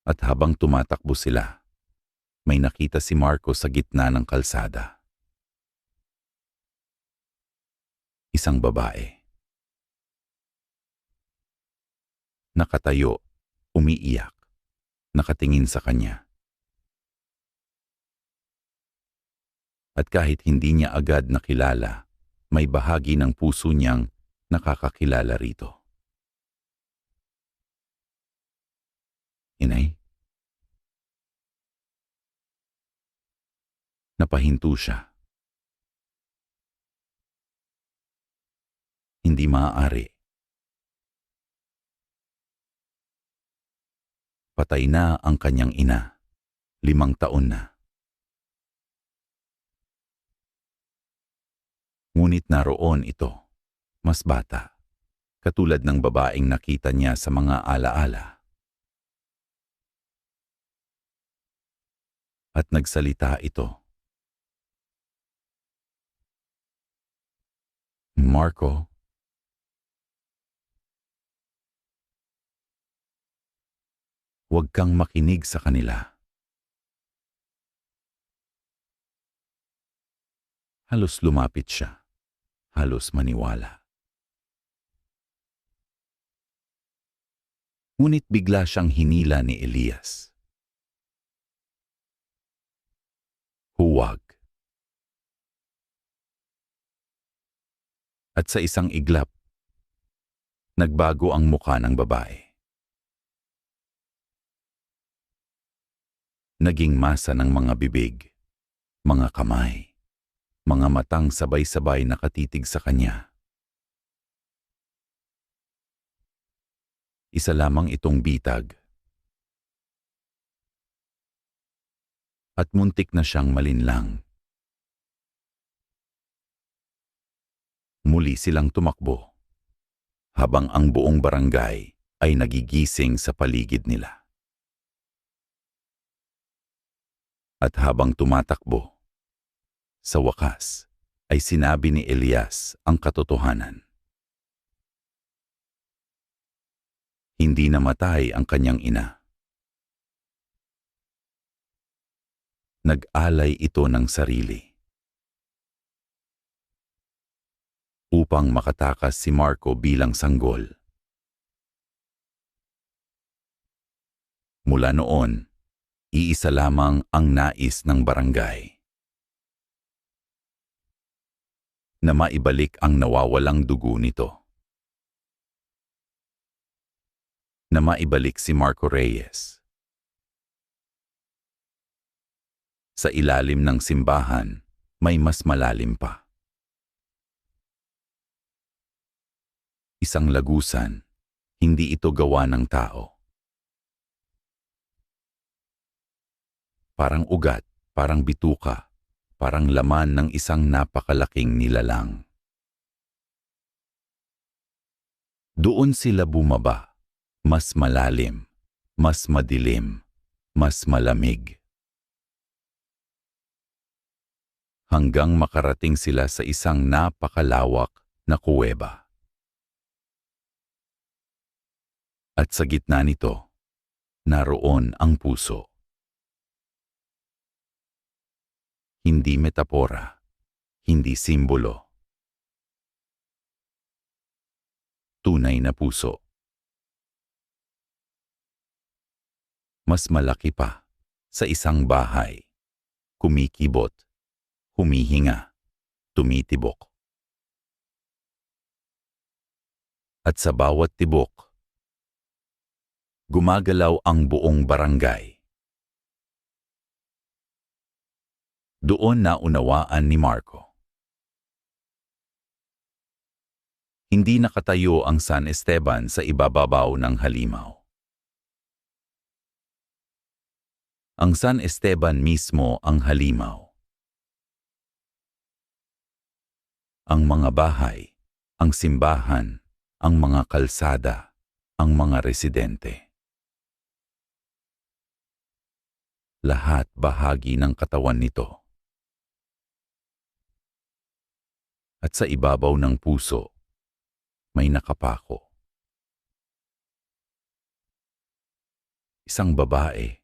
Speaker 1: At habang tumatakbo sila, may nakita si Marco sa gitna ng kalsada. Isang babae. Nakatayo, umiiyak, nakatingin sa kanya. At kahit hindi niya agad nakilala, may bahagi ng puso niyang nakakakilala rito. Inay? Napahinto siya. Hindi maaari. Patay na ang kanyang ina. 5 taon na. Ngunit naroon ito, mas bata, katulad ng babaeng nakita niya sa mga alaala. At nagsalita ito. Marco, Huwag kang makinig sa kanila. Halos lumapit siya. Halos maniwala. Ngunit bigla siyang hinila ni Elias. Huwag. At sa isang iglap, nagbago ang mukha ng babae. Naging masa ng mga bibig, mga kamay, mga matang sabay-sabay nakatitig sa kanya. Isa lamang itong bitag. At muntik na siyang malinlang. Muli silang tumakbo, habang ang buong barangay ay nagigising sa paligid nila. At habang tumatakbo, sa wakas ay sinabi ni Elias ang katotohanan. Hindi namatay ang kanyang ina. Nag-alay ito ng sarili. Upang makatakas si Marco bilang sanggol. Mula noon, iisa lamang ang nais ng barangay. Na maibalik ang nawawalang dugo nito. Na maibalik si Marco Reyes. Sa ilalim ng simbahan, may mas malalim pa. Isang lagusan, hindi ito gawa ng tao. Parang ugat, parang bituka, parang laman ng isang napakalaking nilalang. Doon sila bumaba, mas malalim, mas madilim, mas malamig. Hanggang makarating sila sa isang napakalawak na kuweba. At sa gitna nito, naroon ang puso. Hindi metapora, hindi simbolo. Tunay na puso. Mas malaki pa, sa isang bahay. Kumikibot, humihinga, tumitibok. At sa bawat tibok, gumagalaw ang buong barangay. Doon naunawaan ni Marco. Hindi nakatayo ang San Esteban sa ibababaw ng halimaw. Ang San Esteban mismo ang halimaw. Ang mga bahay, ang simbahan, ang mga kalsada, ang mga residente. Lahat bahagi ng katawan nito. At sa ibabaw ng puso, may nakapako. Isang babae.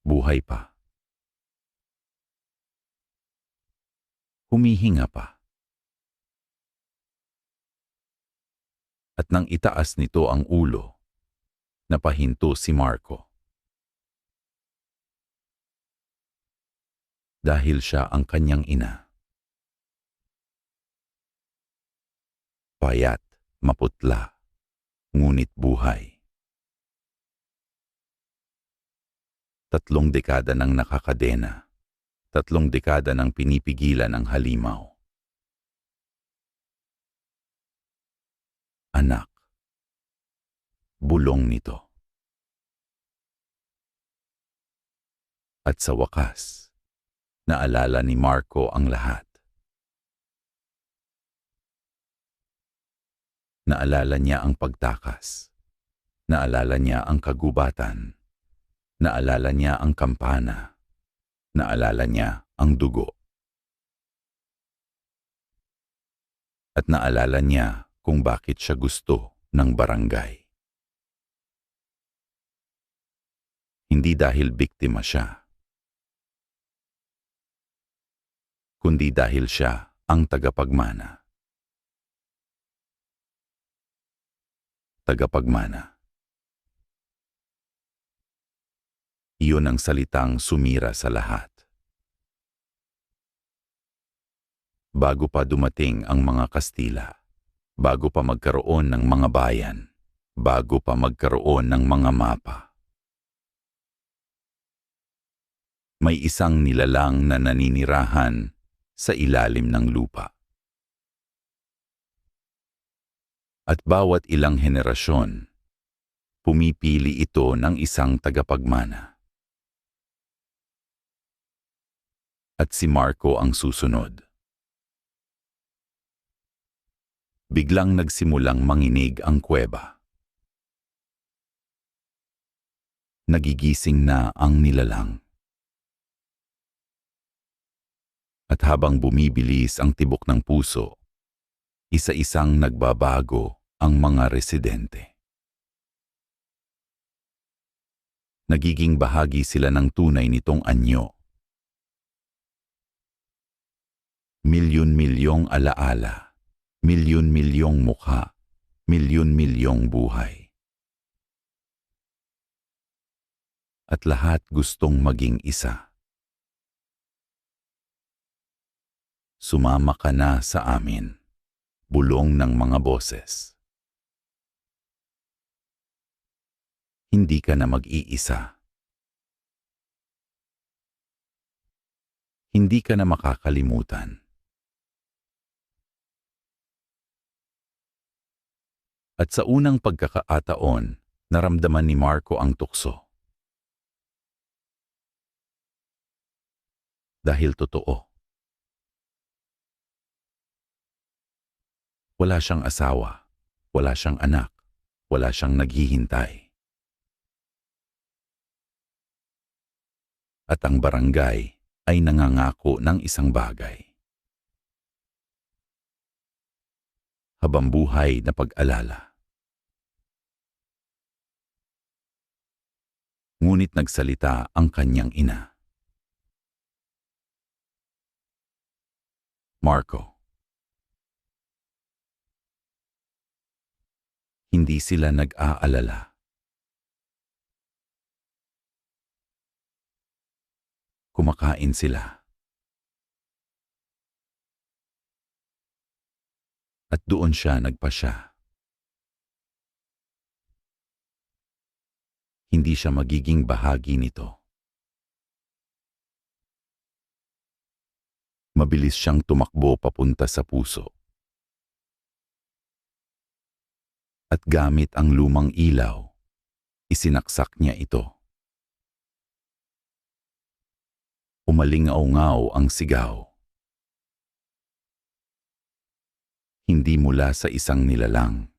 Speaker 1: Buhay pa. Humihinga pa. At nang itaas nito ang ulo, napahinto si Marco. Dahil siya ang kanyang ina. Payat, maputla, ngunit buhay. 3 dekada nang nakakadena. 3 dekada nang pinipigilan ang halimaw. Anak. Bulong nito. At sa wakas, naalala ni Marco ang lahat. Naalala niya ang pagtakas. Naalala niya ang kagubatan. Naalala niya ang kampana. Naalala niya ang dugo. At naalala niya kung bakit siya gusto ng barangay. Hindi dahil biktima siya, kundi dahil siya ang tagapagmana. Tagapagmana. Iyon ang salitang sumira sa lahat. Bago pa dumating ang mga Kastila, bago pa magkaroon ng mga bayan, bago pa magkaroon ng mga mapa, may isang nilalang na naninirahan sa ilalim ng lupa. At bawat ilang henerasyon, pumipili ito ng isang tagapagmana. At si Marco ang susunod. Biglang nagsimulang manginig ang kuweba. Nagigising na ang nilalang. At habang bumibilis ang tibok ng puso, isa-isang nagbabago ang mga residente. Nagiging bahagi sila ng tunay nitong anyo. Milyon-milyong alaala, milyon-milyong mukha, milyon-milyong buhay. At lahat gustong maging isa. Sumama ka na sa amin, bulong ng mga boses. Hindi ka na mag-iisa. Hindi ka na makakalimutan. At sa unang pagkakataon, naramdaman ni Marco ang tukso. Dahil totoo. Wala siyang asawa, wala siyang anak, wala siyang naghihintay. At ang barangay ay nangangako ng isang bagay. Habambuhay na pag-alala. Ngunit nagsalita ang kanyang ina. Marco. Hindi sila nag-aalala. Kumakain sila. At doon siya nagpasya. Hindi siya magiging bahagi nito. Mabilis siyang tumakbo papunta sa puso. At gamit ang lumang ilaw, isinaksak niya ito. Umalingaw-ngaw ang sigaw. Hindi mula sa isang nilalang,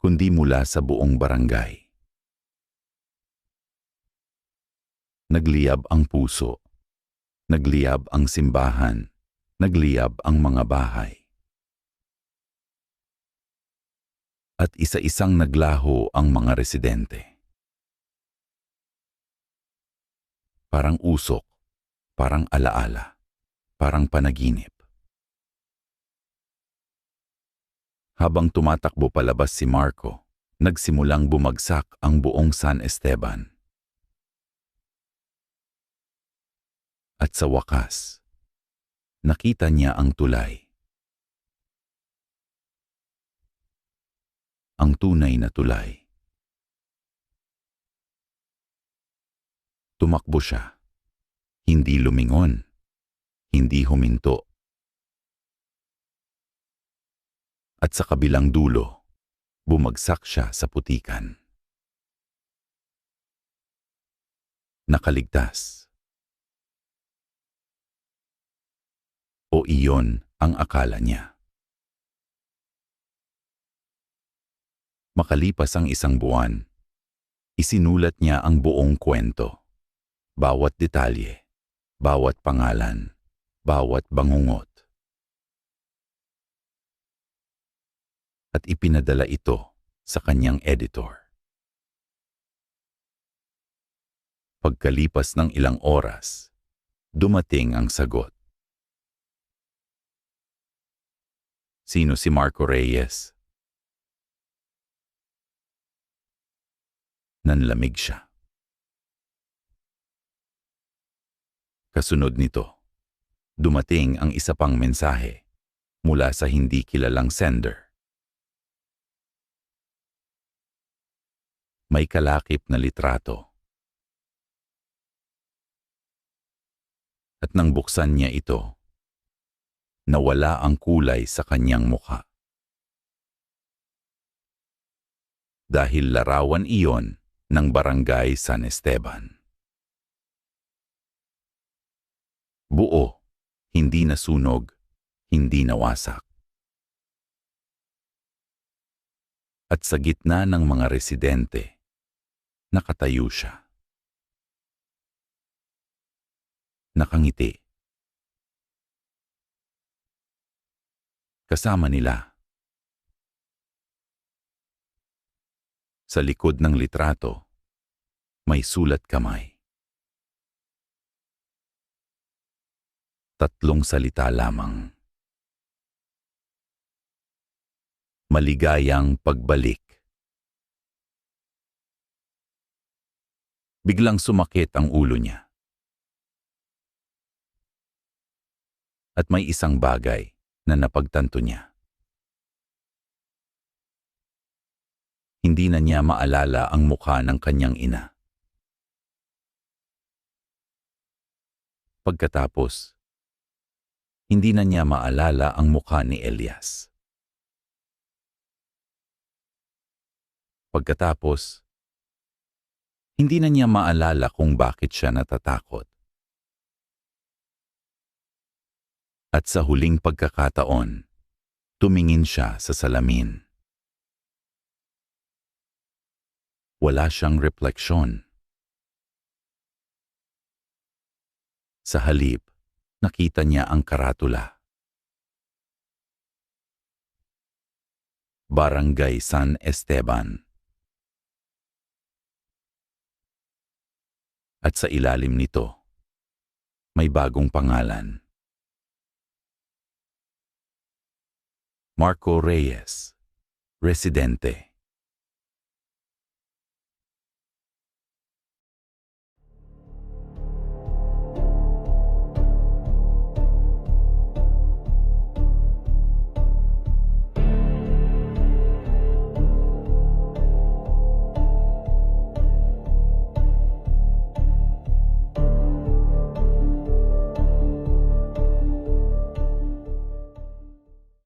Speaker 1: kundi mula sa buong barangay. Nagliyab ang puso, nagliyab ang simbahan, nagliyab ang mga bahay. At isa-isang naglaho ang mga residente. Parang usok, parang alaala, parang panaginip. Habang tumatakbo palabas si Marco, nagsimulang bumagsak ang buong San Esteban. At sa wakas, nakita niya ang tulay. Ang tunay na tulay. Tumakbo siya. Hindi lumingon. Hindi huminto. At sa kabilang dulo, bumagsak siya sa putikan. Nakaligtas. O iyon ang akala niya. Makalipas ang isang buwan, isinulat niya ang buong kwento. Bawat detalye, bawat pangalan, bawat bangungot. At ipinadala ito sa kanyang editor. Pagkalipas ng ilang oras, dumating ang sagot. Sino si Marco Reyes? Nanlamig siya. Kasunod nito, dumating ang isa pang mensahe mula sa hindi kilalang sender. May kalakip na litrato. At nang buksan niya ito, nawala ang kulay sa kanyang mukha. Dahil larawan iyon ng Barangay San Esteban. Buo, hindi nasunog, hindi nawasak. At sa gitna ng mga residente, nakatayo siya. Nakangiti. Kasama nila. Sa likod ng litrato, may sulat kamay. 3 salita lamang. Maligayang pagbalik. Biglang sumakit ang ulo niya. At may isang bagay na napagtanto niya. Hindi na niya maalala ang mukha ng kanyang ina. Pagkatapos, hindi na niya maalala ang mukha ni Elias. Pagkatapos, hindi na niya maalala kung bakit siya natatakot. At sa huling pagkakataon, tumingin siya sa salamin. Wala siyang refleksyon. Sa halip, nakita niya ang karatula. Barangay San Esteban. At sa ilalim nito, may bagong pangalan. Marco Reyes, Residente.